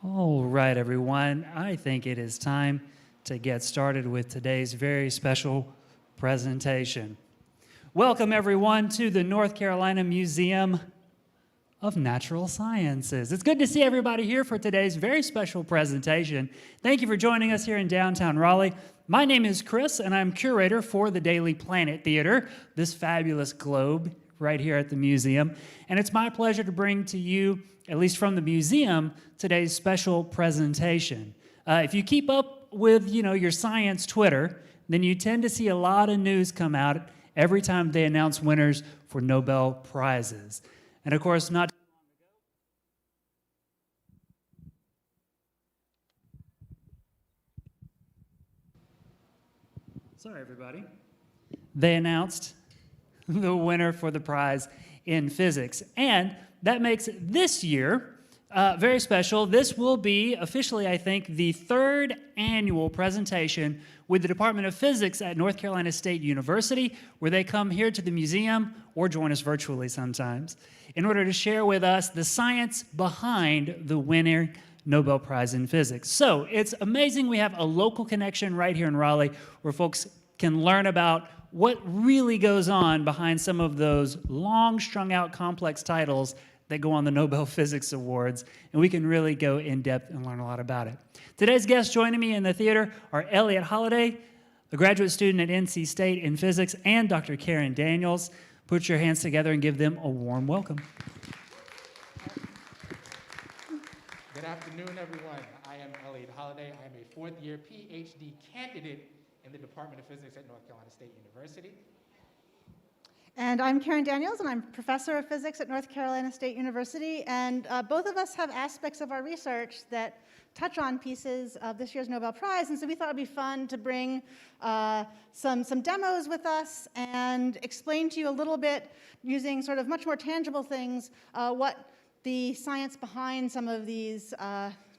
All right, everyone. I think it is time to get started with today's very special presentation. Welcome, everyone, to the North Carolina Museum of Natural Sciences. It's good to see everybody here for today's very special presentation. Thank you for joining us here in downtown Raleigh. My name is Chris, and I'm curator for the Daily Planet Theater, this fabulous globe right here at the museum. And it's my pleasure to bring to you, at least from the museum, today's special presentation. If you keep up with, your science Twitter, then you tend to see a lot of news come out every time they announce winners for Nobel Prizes. And of course, not too long ago. Sorry, everybody. They announced the winner for the prize in physics. And that makes this year very special. This will be officially, I think, the third annual presentation with the Department of Physics at North Carolina State University, where they come here to the museum or join us virtually sometimes in order to share with us the science behind the winner Nobel Prize in Physics. So it's amazing we have a local connection right here in Raleigh where folks can learn about what really goes on behind some of those long strung out complex titles that go on the Nobel Physics Awards, and we can really go in depth and learn a lot about it. Today's guests joining me in the theater are Elliot Holliday, a graduate student at NC State in physics, and Dr. Karen Daniels. Put your hands together and give them a warm welcome. Good afternoon, everyone. I am Elliot Holliday. I am a fourth-year PhD candidate in the Department of Physics at North Carolina State University. And I'm Karen Daniels, and I'm professor of physics at North Carolina State University. And both of us have aspects of our research that touch on pieces of this year's Nobel Prize. And so we thought it'd be fun to bring some demos with us and explain to you a little bit, using sort of much more tangible things, what the science behind some of these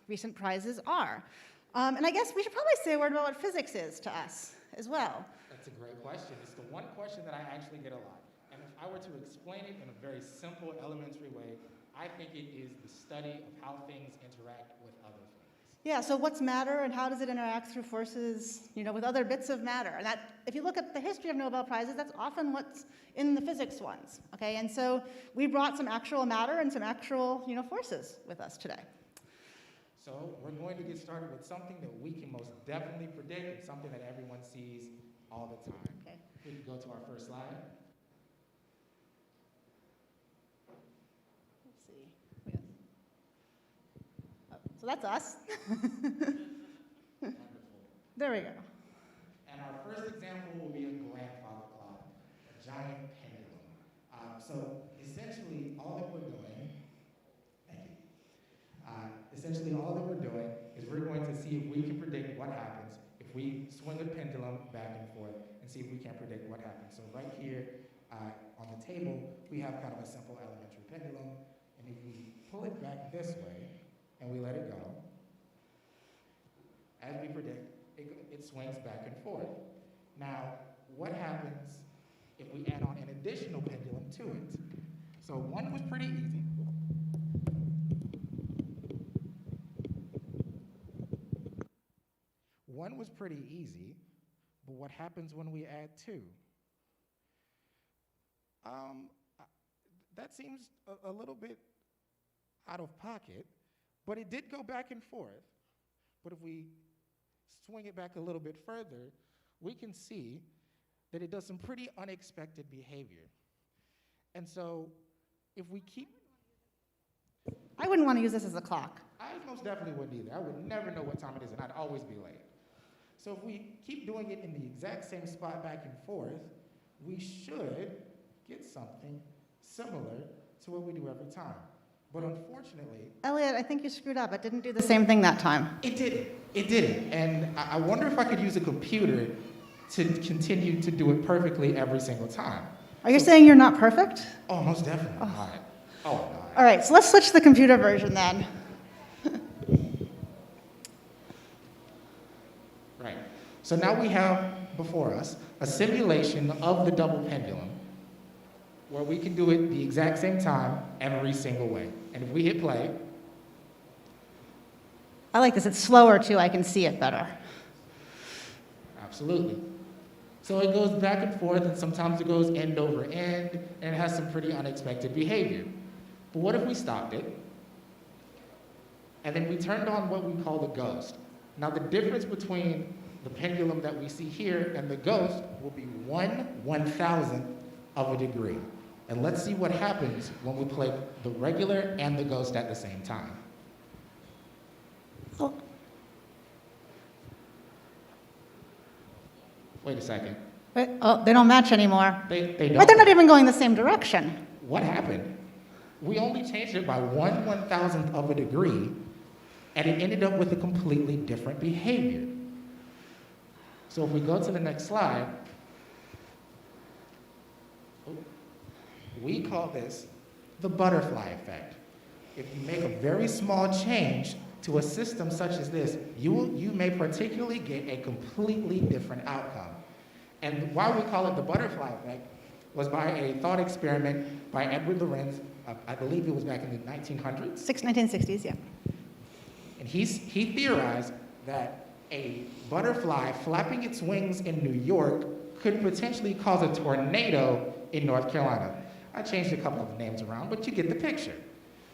recent prizes are. And I guess we should probably say a word about what physics is to us as well. That's a great question. It's the one question that I actually get a lot. And if I were to explain it in a very simple, elementary way, I think it is the study of how things interact with other things. Yeah, so what's matter and how does it interact through forces, with other bits of matter? And that, if you look at the history of Nobel Prizes, that's often what's in the physics ones, okay? And so we brought some actual matter and some actual, forces with us today. So we're going to get started with something that we can most definitely predict and something that everyone sees all the time. Okay. We can go to our first slide. Let's see. Oh, so that's us. Wonderful. There we go. And our first example will be a grandfather clock, a giant pendulum. So essentially all that we're doing, essentially all that we're doing is we're going to see if we can predict what happens if we swing a pendulum back and forth and see if we can predict what happens. So right here on the table, we have kind of a simple elementary pendulum, and if we pull it back this way and we let it go, as we predict, it swings back and forth. Now, what happens if we add on an additional pendulum to it? So one was pretty easy. One was pretty easy, but what happens when we add two? That seems a little bit out of pocket, but it did go back and forth. But if we swing it back a little bit further, we can see that it does some pretty unexpected behavior. And so if we keep... I wouldn't want to use this as a clock. I most definitely wouldn't either. I would never know what time it is, and I'd always be late. So if we keep doing it in the exact same spot back and forth, we should get something similar to what we do every time. But unfortunately... Elliot, I think you screwed up. It didn't do the same thing that time. It didn't. It didn't. And I wonder if I could use a computer to continue to do it perfectly every single time. Are you saying you're not perfect? Oh, most definitely not. Oh, no. All right, so let's switch to the computer version then. Right. So now we have before us a simulation of the double pendulum where we can do it the exact same time every single way. And if we hit play, I like this. It's slower, too. I can see it better. Absolutely. So it goes back and forth, and sometimes it goes end over end, and it has some pretty unexpected behavior. But what if we stopped it, and then we turned on what we call the ghost? Now, the difference between the pendulum that we see here and the ghost will be 1/1000th of a degree. And let's see what happens when we play the regular and the ghost at the same time. Oh. Wait a second. Wait, oh, they don't match anymore. They But don't. they're not even going the same direction. What happened? We only changed it by 1/1000th of a degree, and it ended up with a completely different behavior. So if we go to the next slide, we call this the butterfly effect. If you make a very small change to a system such as this, you may particularly get a completely different outcome. And why we call it the butterfly effect was by a thought experiment by Edward Lorenz, I believe it was back in the 1900s. 1960s, yeah. And he theorized that a butterfly flapping its wings in New York could potentially cause a tornado in North Carolina. I changed a couple of names around, but you get the picture.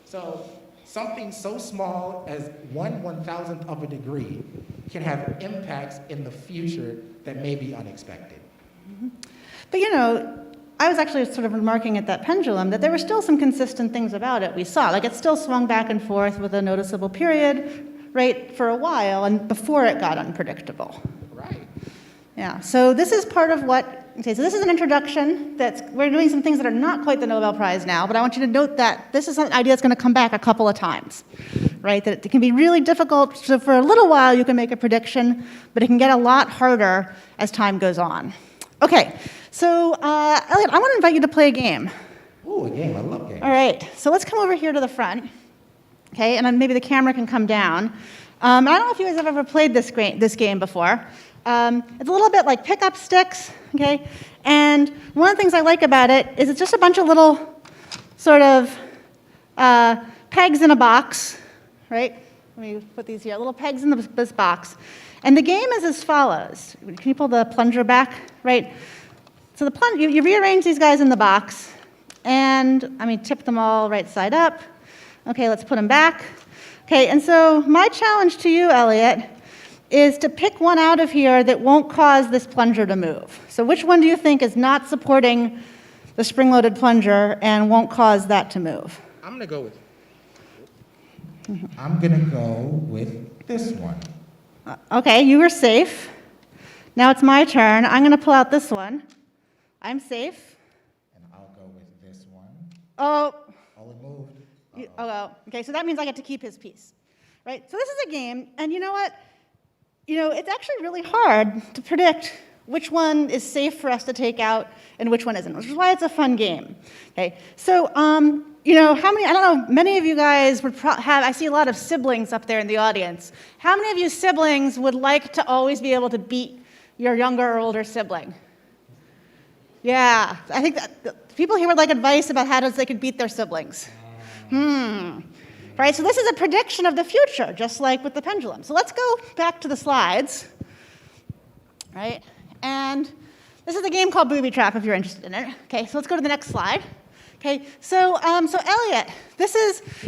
So something so small as 1/1000th of a degree can have impacts in the future that may be unexpected. But you know, I was actually sort of remarking at that pendulum that there were still some consistent things about it we saw. Like it still swung back and forth with a noticeable period, right, for a while, and before it got unpredictable. Right. Yeah, so this is part of what, okay, so this is an introduction we're doing some things that are not quite the Nobel Prize now, but I want you to note that this is an idea that's going to come back a couple of times, right? That it can be really difficult, so for a little while you can make a prediction, but it can get a lot harder as time goes on. Okay, so Elliot, I want to invite you to play a game. Ooh, a game, I love games. All right, so let's come over here to the front, okay, and then maybe the camera can come down. I don't know if you guys have ever played this game before. It's a little bit like pick-up sticks, okay? And one of the things I like about it is it's just a bunch of little sort of pegs in a box, right? Let me put these here, little pegs in this box. And the game is as follows. Can you pull the plunger back, right? So you rearrange these guys in the box, and tip them all right side up. Okay, let's put them back. Okay, and so my challenge to you, Elliot, is to pick one out of here that won't cause this plunger to move. So which one do you think is not supporting the spring-loaded plunger and won't cause that to move? I'm gonna go with this one. Okay, you were safe. Now it's my turn. I'm going to pull out this one. I'm safe. And I'll go with this one. Oh. Oh, it moved. Okay, so that means I get to keep his piece, right? So this is a game, and you know what? It's actually really hard to predict which one is safe for us to take out and which one isn't, which is why it's a fun game. Okay, so how many? I don't know. Many of you guys would have. I see a lot of siblings up there in the audience. How many of you siblings would like to always be able to beat your younger or older sibling? Yeah, I think that people here would like advice about how they could beat their siblings. Right, so this is a prediction of the future, just like with the pendulum. So let's go back to the slides, right? And this is a game called Booby Trap, if you're interested in it. Okay, so let's go to the next slide. Okay, so Elliot,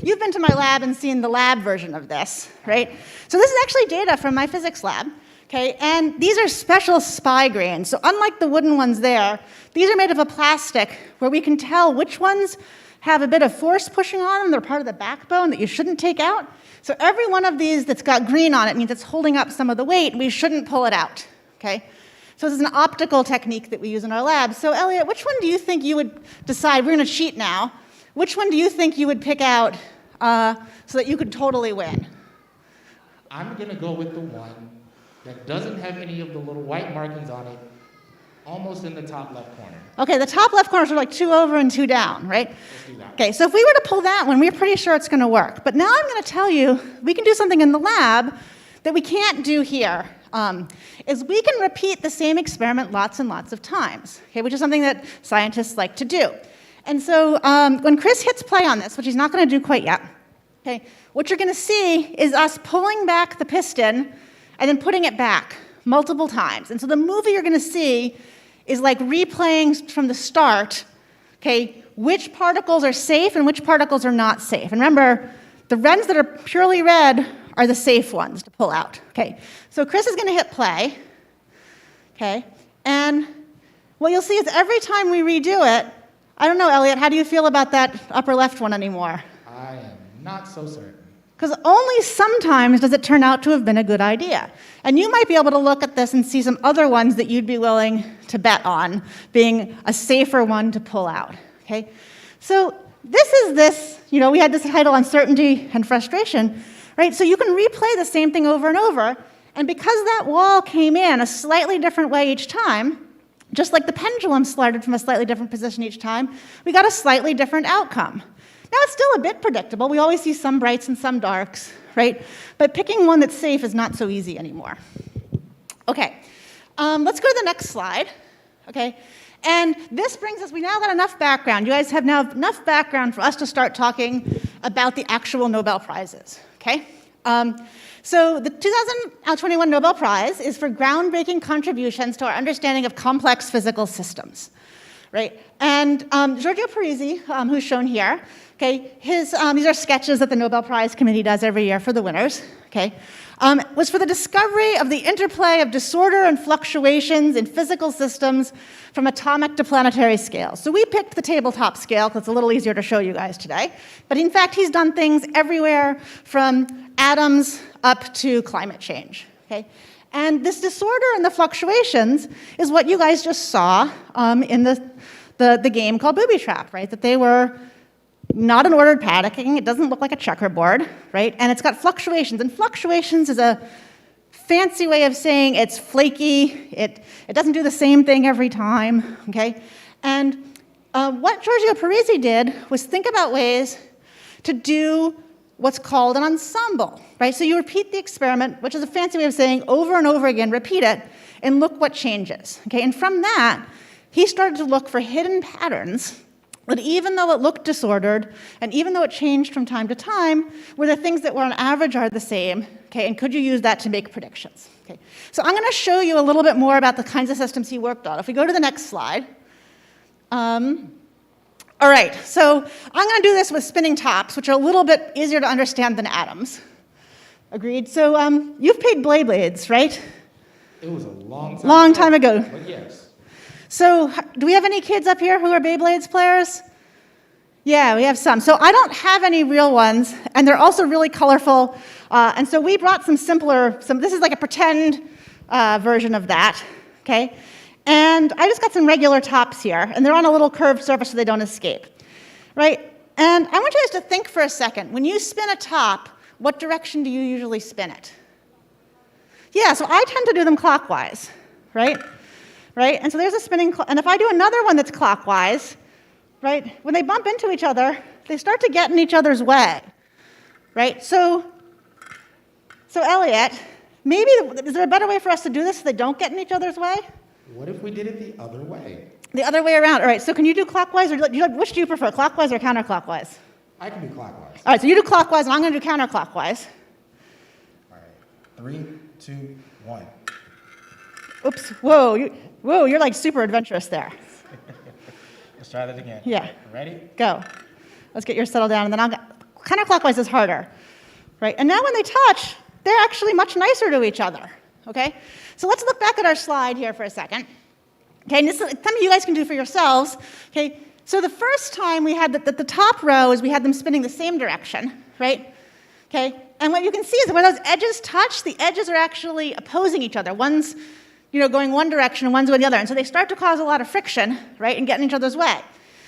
you've been to my lab and seen the lab version of this, right? So this is actually data from my physics lab, okay? And these are special spy grains. So unlike the wooden ones there, these are made of a plastic where we can tell which ones have a bit of force pushing on them. They're part of the backbone that you shouldn't take out. So every one of these that's got green on it means it's holding up some of the weight, and we shouldn't pull it out, okay? So this is an optical technique that we use in our lab. So Elliot, which one do you think you would decide? We're going to cheat now. Which one do you think you would pick out so that you could totally win? I'm going to go with the one that doesn't have any of the little white markings on it, almost in the top left corner. Okay, the top left corners are like 2 over and 2 down, right? Let's do that. Okay, so if we were to pull that one, we're pretty sure it's going to work. But now I'm going to tell you, we can do something in the lab that we can't do here. Is we can repeat the same experiment lots and lots of times, okay, which is something that scientists like to do. And so when Chris hits play on this, which he's not going to do quite yet, Okay, what you're going to see is us pulling back the piston and then putting it back multiple times. And so the movie you're going to see is like replaying from the start, okay, which particles are safe and which particles are not safe. And remember, the ones that are purely red are the safe ones to pull out. Okay, so Chris is going to hit play, okay, and what you'll see is every time we redo it, I don't know, Elliot, how do you feel about that upper left one anymore? I am not so certain. Because only sometimes does it turn out to have been a good idea. And you might be able to look at this and see some other ones that you'd be willing to bet on being a safer one to pull out, okay? So this, we had this title, Uncertainty and Frustration, right? So you can replay the same thing over and over, and because that wall came in a slightly different way each time, just like the pendulum slided from a slightly different position each time, we got a slightly different outcome. Now, it's still a bit predictable. We always see some brights and some darks, right? But picking one that's safe is not so easy anymore. Okay, let's go to the next slide, okay? And this brings us, we now got enough background. You guys have now enough background for us to start talking about the actual Nobel Prizes, okay? So the 2021 Nobel Prize is for groundbreaking contributions to our understanding of complex physical systems, right? And Giorgio Parisi, who's shown here, okay, these are sketches that the Nobel Prize Committee does every year for the winners, okay, was for the discovery of the interplay of disorder and fluctuations in physical systems from atomic to planetary scales. So we picked the tabletop scale because it's a little easier to show you guys today. But in fact, he's done things everywhere from atoms up to climate change, okay? And this disorder and the fluctuations is what you guys just saw in the game called Booby Trap, right? That they were not an ordered padding. It doesn't look like a checkerboard, right? And it's got fluctuations. And fluctuations is a fancy way of saying it's flaky. It doesn't do the same thing every time, okay? And what Giorgio Parisi did was think about ways to do what's called an ensemble, right? So you repeat the experiment, which is a fancy way of saying over and over again, repeat it, and look what changes, okay? And from that, he started to look for hidden patterns that even though it looked disordered, and even though it changed from time to time, were the things that were on average are the same, okay? And could you use that to make predictions, okay? So I'm gonna show you a little bit more about the kinds of systems he worked on. If we go to the next slide. All right, so I'm going to do this with spinning tops, which are a little bit easier to understand than atoms. Agreed? So you've played Beyblades, right? It was a long time Long time ago. But yes. So do we have any kids up here who are Beyblades players? Yeah, we have some. So I don't have any real ones, and they're also really colorful. And so we brought some simpler, this is like a pretend version of that, okay? And I just got some regular tops here, and they're on a little curved surface so they don't escape, right? And I want you guys to think for a second. When you spin a top, what direction do you usually spin it? Yeah, so I tend to do them clockwise, right? Right? And so there's a spinning, and if I do another one that's clockwise, right, when they bump into each other, they start to get in each other's way, right? So Elliot, maybe, is there a better way for us to do this so they don't get in each other's way? What if we did it the other way? The other way around. All right, so can you do clockwise, or which do you prefer, clockwise or counterclockwise? I can do clockwise. All right, so you do clockwise, and I'm going to do counterclockwise. All right, 3, 2, 1. Oops, whoa, you're like super adventurous there. Let's try that again. Yeah. Ready? Go. Let's get yours settled down, and then counterclockwise is harder, right? And now when they touch, they're actually much nicer to each other, okay? So let's look back at our slide here for a second. Okay, and this is something you guys can do for yourselves. Okay, so the first time we had the top row is we had them spinning the same direction, right? Okay, and what you can see is that where those edges touch, the edges are actually opposing each other. One's going one direction and one's going the other, and so they start to cause a lot of friction, right, and get in each other's way.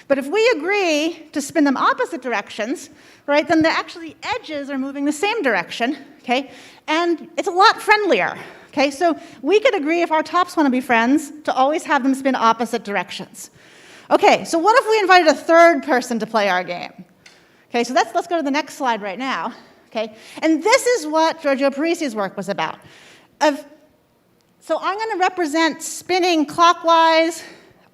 But if we agree to spin them opposite directions, right, then the actually edges are moving the same direction, okay, and it's a lot friendlier. Okay, so we could agree if our tops want to be friends to always have them spin opposite directions. Okay, so what if we invited a third person to play our game? Okay, so let's go to the next slide right now. Okay, and this is what Giorgio Parisi's work was about. So I'm going to represent spinning clockwise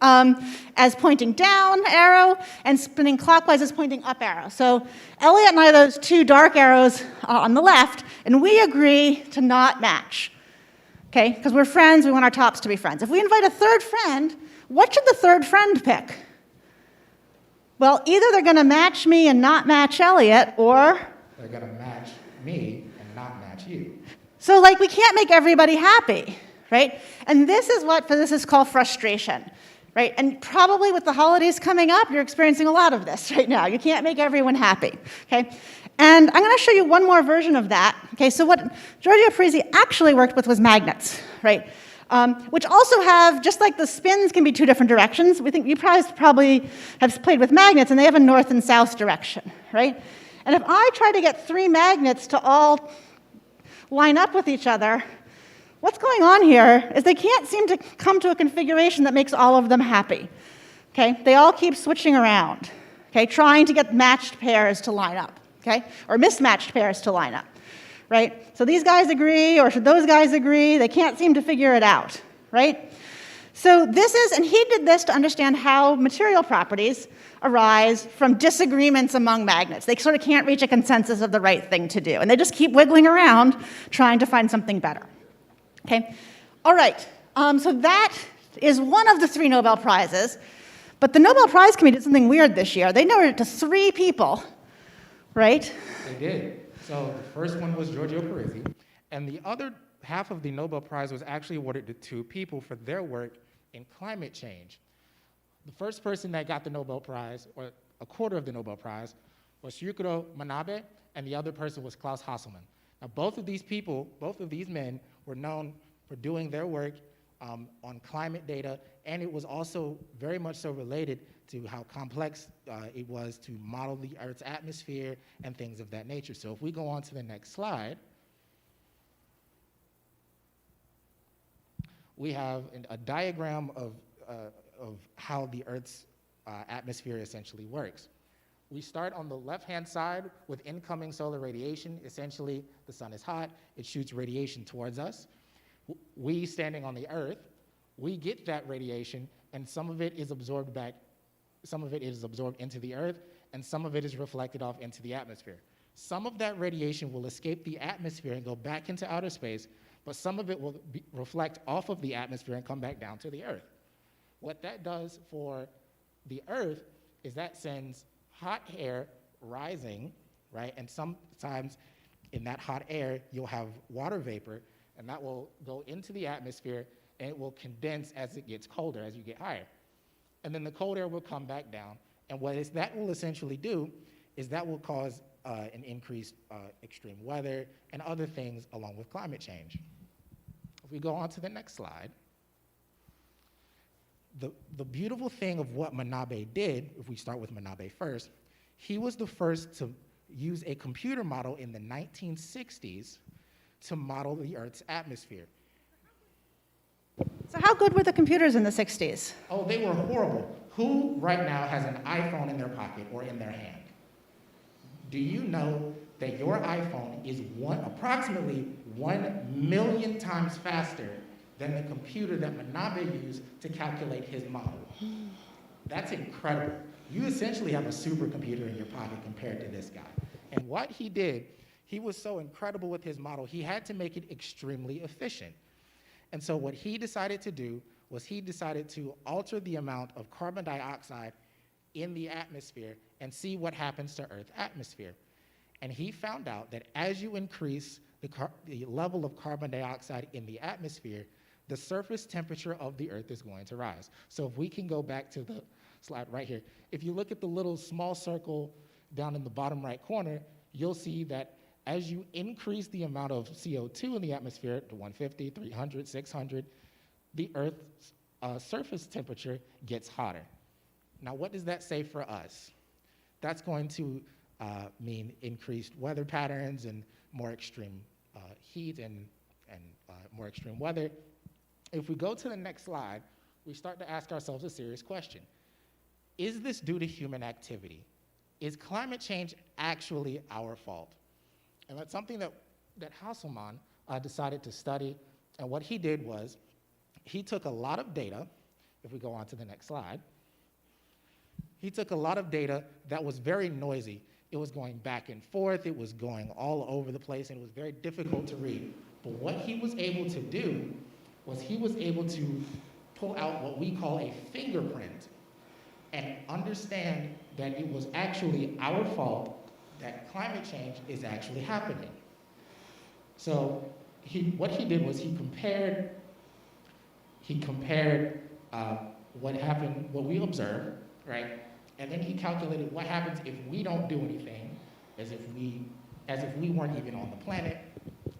as pointing down arrow, and spinning clockwise as pointing up arrow. So Elliot and I are those two dark arrows on the left, and we agree to not match, okay? Because we're friends, we want our tops to be friends. If we invite a third friend, what should the third friend pick? Well, either they're going to match me and not match Elliot, or they're going to match me and not match you. so, like, we can't make everybody happy, right? And this is what physicists call frustration, right? And probably with the holidays coming up, you're experiencing a lot of this right now. You can't make everyone happy, okay? And I'm going to show you one more version of that, okay? So what Giorgio Parisi actually worked with was magnets, right? Which also have, just like the spins can be two different directions, we think you probably have played with magnets, and they have a north and south direction, right? And if I try to get three magnets to all line up with each other, what's going on here is they can't seem to come to a configuration that makes all of them happy, okay? They all keep switching around, okay, trying to get matched pairs to line up, okay, or mismatched pairs to line up, right? So these guys agree, or should those guys agree? They can't seem to figure it out, right? So this is, and he did this to understand how material properties arise from disagreements among magnets. They sort of can't reach a consensus of the right thing to do, and they just keep wiggling around trying to find something better. Okay, all right, so that is one of the 3 Nobel Prizes, but the Nobel Prize Committee did something weird this year. They awarded it to 3 people, right? They did. So the first one was Giorgio Parisi, and the other half of the Nobel Prize was actually awarded to 2 people for their work in climate change. The first person that got the Nobel Prize, or a quarter of the Nobel Prize, was Yukiro Manabe, and the other person was Klaus Hasselmann. Now, both of these people, both of these men, were known for doing their work on climate data, and it was also very much so related to how complex it was to model the Earth's atmosphere and things of that nature. So if we go on to the next slide, we have a diagram of how the Earth's atmosphere essentially works. We start on the left-hand side with incoming solar radiation. Essentially, the sun is hot, it shoots radiation towards us. We, standing on the Earth, we get that radiation, and some of it is absorbed back, some of it is absorbed into the Earth, and some of it is reflected off into the atmosphere. Some of that radiation will escape the atmosphere and go back into outer space, but some of it will reflect off of the atmosphere and come back down to the Earth. What that does for the Earth is that sends hot air rising, right? And sometimes in that hot air, you'll have water vapor, and that will go into the atmosphere, and it will condense as it gets colder, as you get higher. And then the cold air will come back down, and that will essentially do is that will cause an increased extreme weather and other things along with climate change. If we go on to the next slide, the beautiful thing of what Manabe did, if we start with Manabe first, he was the first to use a computer model in the 1960s to model the Earth's atmosphere. So how good were the computers in the 60s? Oh, they were horrible. Who right now has an iPhone in their pocket or in their hand? Do you know that your iPhone is approximately 1,000,000 times faster than the computer that Manabe used to calculate his model? That's incredible. You essentially have a supercomputer in your pocket compared to this guy. And what he did, he was so incredible with his model, he had to make it extremely efficient. And so what he decided to do was he decided to alter the amount of carbon dioxide in the atmosphere and see what happens to Earth's atmosphere. And he found out that as you increase the level of carbon dioxide in the atmosphere, the surface temperature of the Earth is going to rise. So if we can go back to the slide right here, if you look at the little small circle down in the bottom right corner, you'll see that as you increase the amount of CO2 in the atmosphere to 150, 300, 600, the Earth's surface temperature gets hotter. Now, what does that say for us? That's going to mean increased weather patterns and more extreme heat and more extreme weather. If we go to the next slide, we start to ask ourselves a serious question. Is this due to human activity? Is climate change actually our fault? And that's something that Hasselmann decided to study. And what he did was he took a lot of data if we go on to the next slide, he took a lot of data that was very noisy. It was going back and forth, it was going all over the place, and it was very difficult to read. But what he was able to do was he was able to pull out what we call a fingerprint and understand that it was actually our fault that climate change is actually happening. So what he did was he compared what happened, what we observed, right? And then he calculated what happens if we don't do anything, as if we weren't even on the planet.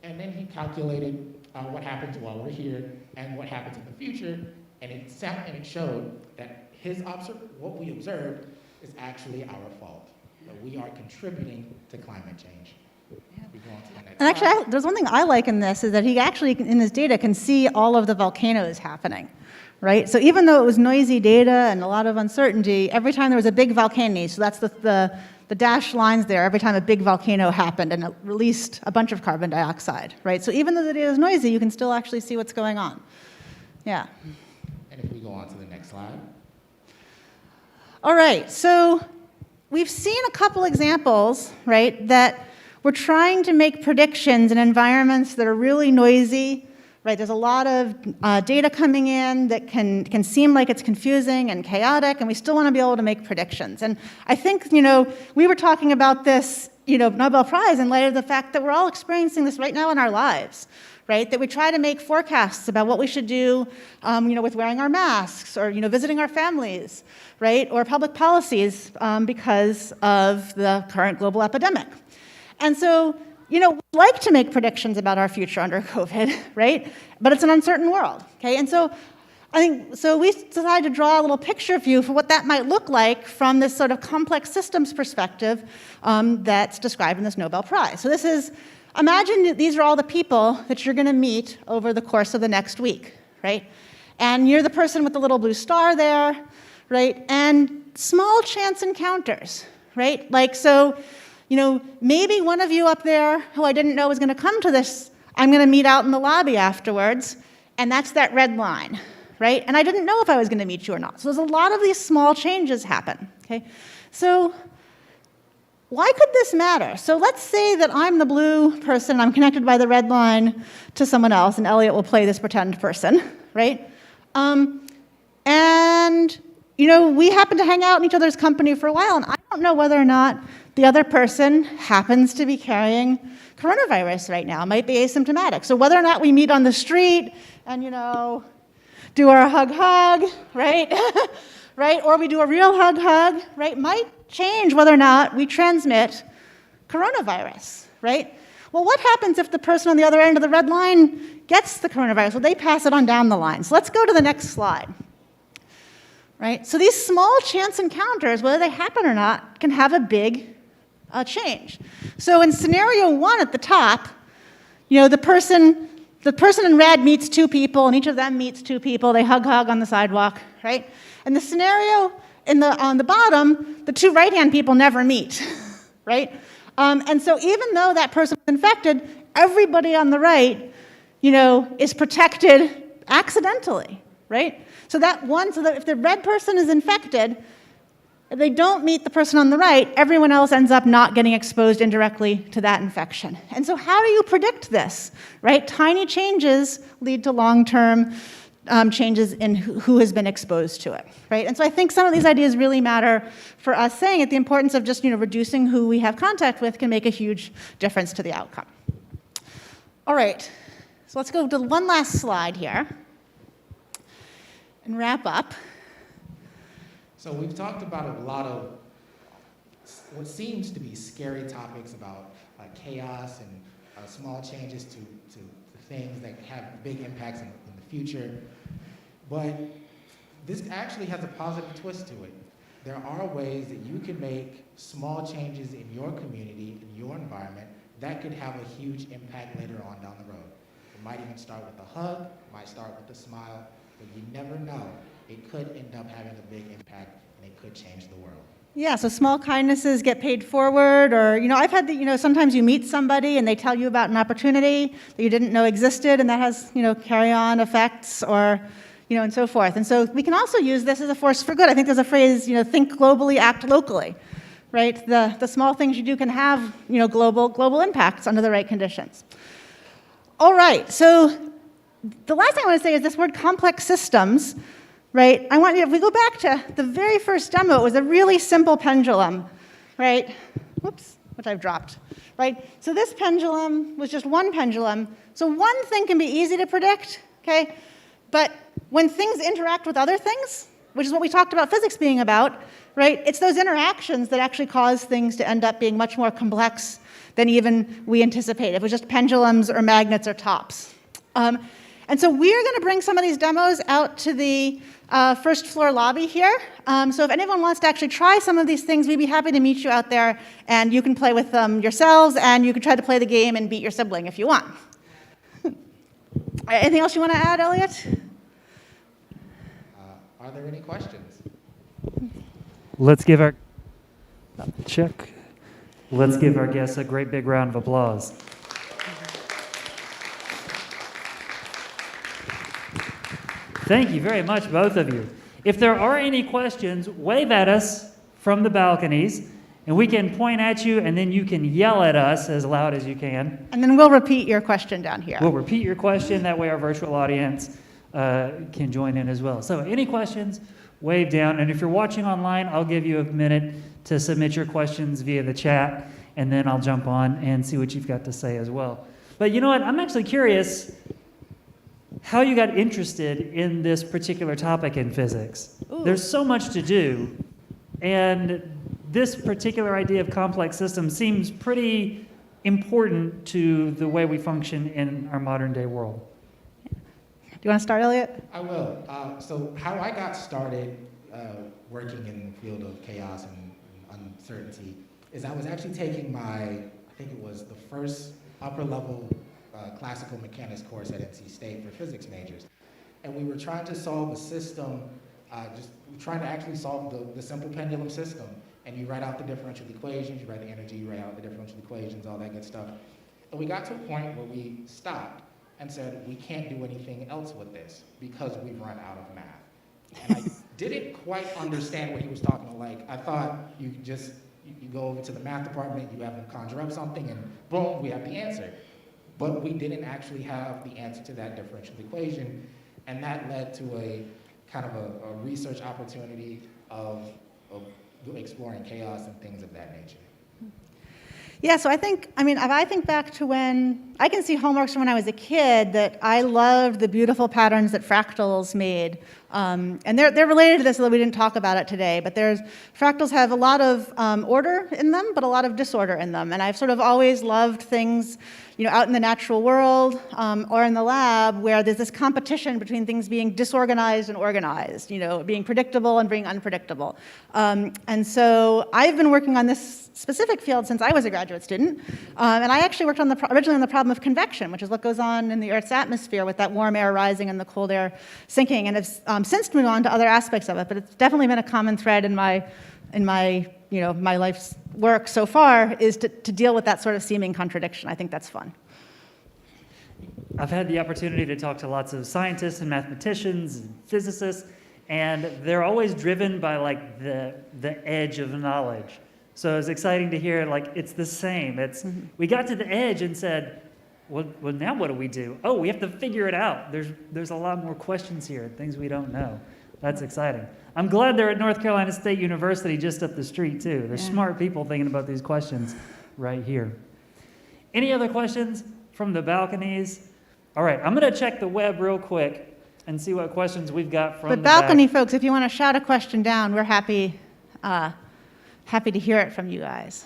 And then he calculated what happens while we're here and what happens in the future. And it showed that what we observed is actually our fault. That we are contributing to climate change. We go on to the next And actually, slide. there's one thing I like in this is that he actually, in his data, can see all of the volcanoes happening, right? So even though it was noisy data and a lot of uncertainty, every time there was a big volcano, so that's the dashed lines there, every time a big volcano happened and it released a bunch of carbon dioxide, right? So even though the data is noisy, you can still actually see what's going on. Yeah. And if we go on to the next slide. All right, so we've seen a couple examples, right, that we're trying to make predictions in environments that are really noisy, right? There's a lot of data coming in that can seem like it's confusing and chaotic, and we still want to be able to make predictions. And I think, we were talking about this, Nobel Prize in light of the fact that we're all experiencing this right now in our lives, right? That we try to make forecasts about what we should do, with wearing our masks or, visiting our families, right? Or public policies because of the current global epidemic. And so, we like to make predictions about our future under COVID, right? But it's an uncertain world, okay? And so we decided to draw a little picture view for what that might look like from this sort of complex systems perspective that's described in this Nobel Prize. So imagine that these are all the people that you're gonna meet over the course of the next week, right? And you're the person with the little blue star there, right? And small chance encounters, right? Maybe one of you up there who I didn't know was going to come to this, I'm going to meet out in the lobby afterwards, and that's that red line, right? And I didn't know if I was going to meet you or not. So there's a lot of these small changes happen, okay? So why could this matter? So let's say that I'm the blue person, I'm connected by the red line to someone else, and Elliot will play this pretend person, right? We happen to hang out in each other's company for a while, and I don't know whether or not the other person happens to be carrying coronavirus right now. It might be asymptomatic. So whether or not we meet on the street and, do our hug, right? Right? Or we do a real hug, right? Might change whether or not we transmit coronavirus, right? Well, what happens if the person on the other end of the red line gets the coronavirus? Well, they pass it on down the line. So let's go to the next slide. Right? So these small chance encounters, whether they happen or not, can have a big change. So in scenario 1 at the top, the person in red meets 2 people, and each of them meets 2 people. They hug on the sidewalk, right? And the scenario on the bottom, the 2 right-hand people never meet, right? And so even though that person was infected, everybody on the right, is protected accidentally, right? So that if the red person is infected, if they don't meet the person on the right, everyone else ends up not getting exposed indirectly to that infection. And so how do you predict this, right? Tiny changes lead to long-term changes in who has been exposed to it, right? And so I think some of these ideas really matter for us saying that the importance of just, reducing who we have contact with can make a huge difference to the outcome. All right, so let's go to one last slide here and wrap up. So we've talked about a lot of what seems to be scary topics about chaos and small changes to things that have big impacts in the future. But this actually has a positive twist to it. There are ways that you can make small changes in your community, in your environment, that could have a huge impact later on down the road. It might even start with a hug, might start with a smile, but you never know. It could end up having a big impact, and it could change the world. Yeah, so small kindnesses get paid forward, or, I've had sometimes you meet somebody and they tell you about an opportunity that you didn't know existed, and that has, carry-on effects, or, and so forth. And so we can also use this as a force for good. I think there's a phrase, think globally, act locally, right? The small things you do can have, global impacts under the right conditions. All right, so the last thing I want to say is this word complex systems, right? If we go back to the very first demo, it was a really simple pendulum, right? Whoops, which I've dropped, right? So this pendulum was just one pendulum. So one thing can be easy to predict, okay? But when things interact with other things, which is what we talked about physics being about, right? It's those interactions that actually cause things to end up being much more complex than even we anticipate. If it was just pendulums or magnets or tops. And so we're going to bring some of these demos out to the first floor lobby here. So if anyone wants to actually try some of these things, we'd be happy to meet you out there, and you can play with them yourselves, and you can try to play the game and beat your sibling if you want. Anything else you want to add, Elliot? Are there any questions? Let's give our Let's give our guests a great big round of applause. Thank you very much, both of you. If there are any questions, wave at us from the balconies, and we can point at you, and then you can yell at us as loud as you can. And then we'll repeat your question down here. We'll repeat your question. That way our virtual audience can join in as well. So any questions, wave down. And if you're watching online, I'll give you a minute to submit your questions via the chat, and then I'll jump on and see what you've got to say as well. But you know what? I'm actually curious how you got interested in this particular topic in physics. Ooh. There's so much to do, and this particular idea of complex systems seems pretty important to the way we function in our modern day world. Do you want to start, Elliot? I will. So how I got started working in the field of chaos and uncertainty is I was actually taking I think it was the first upper level classical mechanics course at NC State for physics majors. And we were trying to solve a system, trying to actually solve the simple pendulum system. And you write out the differential equations, you write the energy, you write out the differential equations, all that good stuff. And we got to a point where we stopped and said, we can't do anything else with this because we've run out of math. And I didn't quite understand what he was talking about. Like, I thought you go over to the math department, you have them conjure up something, and boom, we have the answer. But we didn't actually have the answer to that differential equation, and that led to a kind of a research opportunity of exploring chaos and things of that nature. Yeah, so if I think back to when, I can see homeworks from when I was a kid that I loved the beautiful patterns that fractals made. And they're related to this, although we didn't talk about it today, but fractals have a lot of order in them, but a lot of disorder in them. And I've sort of always loved things, out in the natural world or in the lab where there's this competition between things being disorganized and organized, being predictable and being unpredictable. And so I've been working on this specific field since I was a graduate student. And I actually worked originally on the problem of convection, which is what goes on in the Earth's atmosphere with that warm air rising and the cold air sinking. And have since moved on to other aspects of it, but it's definitely been a common thread in my life's work so far is to deal with that sort of seeming contradiction. I think that's fun. I've had the opportunity to talk to lots of scientists and mathematicians and physicists, and they're always driven by the edge of knowledge. So it's exciting to hear it's the same. We got to the edge and said, well, now what do we do? Oh, we have to figure it out. There's a lot more questions here, things we don't know. That's exciting. I'm glad they're at North Carolina State University just up the street, too. There's smart people thinking about these questions right here. Any other questions from the balconies? All right, I'm going to check the web real quick and see what questions we've got from the balcony back. folks, if you want to shout a question down, we're happy to hear it from you guys.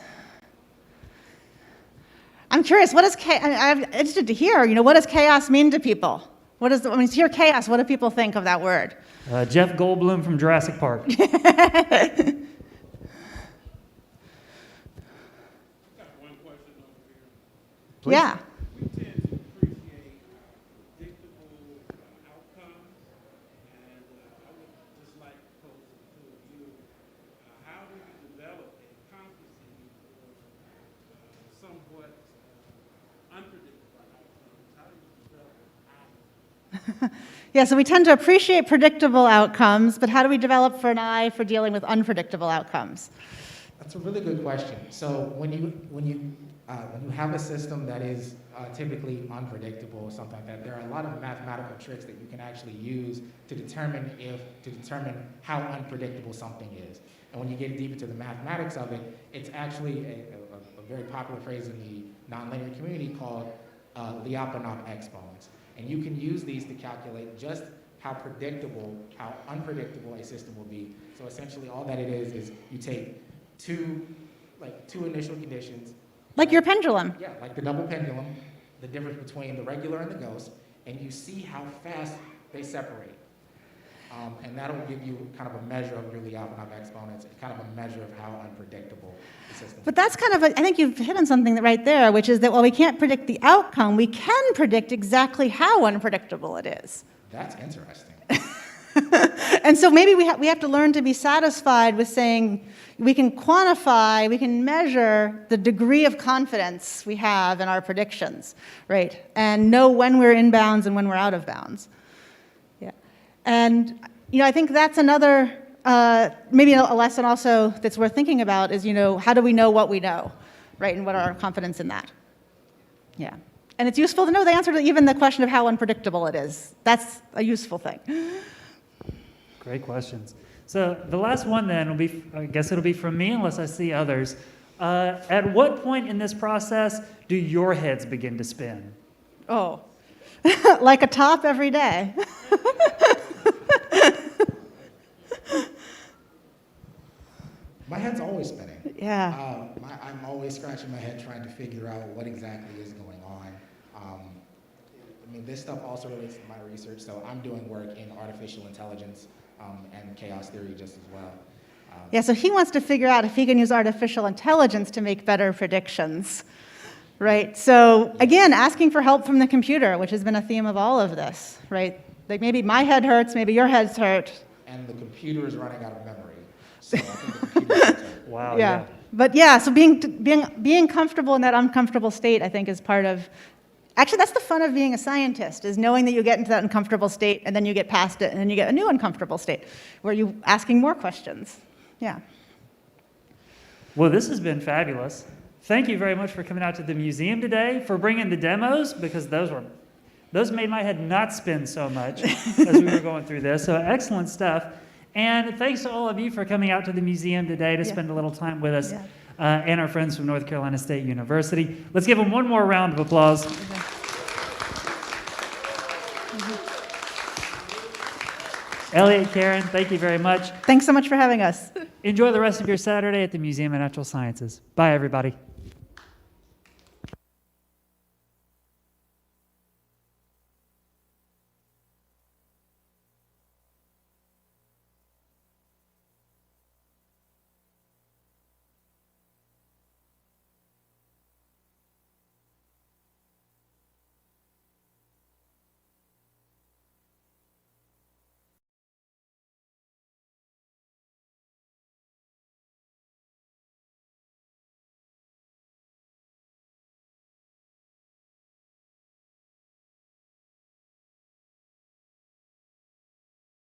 I'm curious, I'm interested to hear, what does chaos mean to people? When you hear chaos, what do people think of that word? Jeff Goldblum from Jurassic Park. I've got one question over here. Please. Yeah. We tend to appreciate predictable outcomes, and I would just like to pose it to you. How do you develop a competency for somewhat unpredictable outcomes? How do you develop an eye? Yeah, so we tend to appreciate predictable outcomes, but how do we develop for an eye for dealing with unpredictable outcomes? That's a really good question. So when you have a system that is typically unpredictable or something like that, there are a lot of mathematical tricks that you can actually use to determine how unpredictable something is. And when you get deep into the mathematics of it, it's actually a very popular phrase in the nonlinear community called Lyapunov exponents. And you can use these to calculate just how unpredictable a system will be. So essentially all that it is you take two initial conditions. Like your pendulum. Yeah, like the double pendulum, the difference between the regular and the ghost, and you see how fast they separate. And that'll give you kind of a measure of your Lyapunov exponents, kind of a measure of how unpredictable the system is. But that's kind of, I think you've hit on something right there, which is that while we can't predict the outcome, we can predict exactly how unpredictable it is. That's interesting. And so maybe we have to learn to be satisfied with saying we can quantify, we can measure the degree of confidence we have in our predictions, right? And know when we're in bounds and when we're out of bounds. Yeah. And, I think that's another, maybe a lesson also that's worth thinking about is, how do we know what we know, right? And what are our confidence in that? Yeah. And it's useful to know the answer to even the question of how unpredictable it is. That's a useful thing. Great questions. So the last one then will be, I guess it'll be from me unless I see others. At what point in this process do your heads begin to spin? Oh, like a top every day. My head's always spinning. Yeah. I'm always scratching my head trying to figure out what exactly is going on. This stuff also relates to my research, so I'm doing work in artificial intelligence and chaos theory just as well. Yeah, so he wants to figure out if he can use artificial intelligence to make better predictions, right? So again, asking for help from the computer, which has been a theme of all of this, right? Like maybe my head hurts, maybe your head's hurt. And the computer is running out of memory, so I think the computer's hurt. Wow. Yeah. But yeah, so being comfortable in that uncomfortable state, I think, is part of. Actually, that's the fun of being a scientist, is knowing that you get into that uncomfortable state, and then you get past it, and then you get a new uncomfortable state, where you're asking more questions. Yeah. Well, this has been fabulous. Thank you very much for coming out to the museum today, for bringing the demos, because those made my head not spin so much as we were going through this. So excellent stuff. And thanks to all of you for coming out to the museum today to spend a little time with us. And our friends from North Carolina State University. Let's give them one more round of applause. Elliot, Karen, thank you very much. Thanks so much for having us. Enjoy the rest of your Saturday at the Museum of Natural Sciences. Bye, everybody.